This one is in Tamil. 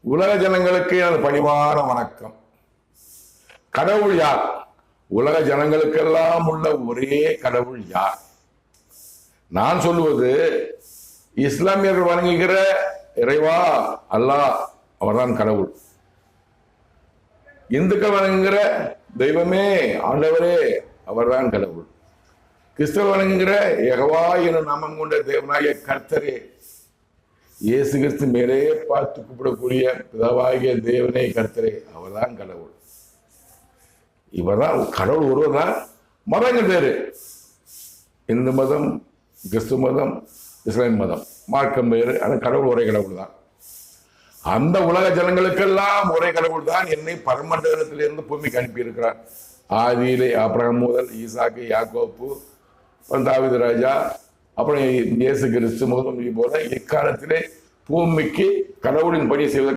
உலக ஜனங்களுக்கு எனது பணிவான வணக்கம். கடவுள் யார்? உலக ஜனங்களுக்கெல்லாம் உள்ள ஒரே கடவுள் யார்? நான் சொல்லுவது இஸ்லாமியர்கள் வணங்குகிற இறைவா அல்லாஹ், அவர்தான் கடவுள். இந்துக்கள் வணங்குகிற தெய்வமே ஆண்டவரே, அவர்தான் கடவுள். கிறிஸ்தவ வணங்குகிற யெகோவா எனும் நாமம் கொண்ட தேவனாகிய கர்த்தரே, இயேசு கிறிஸ்து மேலே பார்த்து கூப்பிடக்கூடிய பிதாவாகிய தேவனே கர்த்தரே, அவர்தான் கடவுள். இவர்தான் கடவுள். ஒருவர் தான். மதங்கள் பேரு, இந்து மதம், கிறிஸ்துவ மதம், இஸ்லாமிய மதம், மார்க்கம் பேரு. ஆனால் கடவுள் ஒரே கடவுள் தான். அந்த உலக ஜனங்களுக்கெல்லாம் ஒரே கடவுள் தான் என்னை பரமண்டலத்திலிருந்து பூமிக்கு அனுப்பியிருக்கிறார். ஆதியிலே ஆபிரகாம் முதல் ஈசாக்கு, யாக்கோப்பு, தாவீது ராஜா, அப்புறம் இயேசு கிறிஸ்து முதல் போல இக்காலத்திலே பூமிக்கு கடவுளின் பணி செய்வதற்கு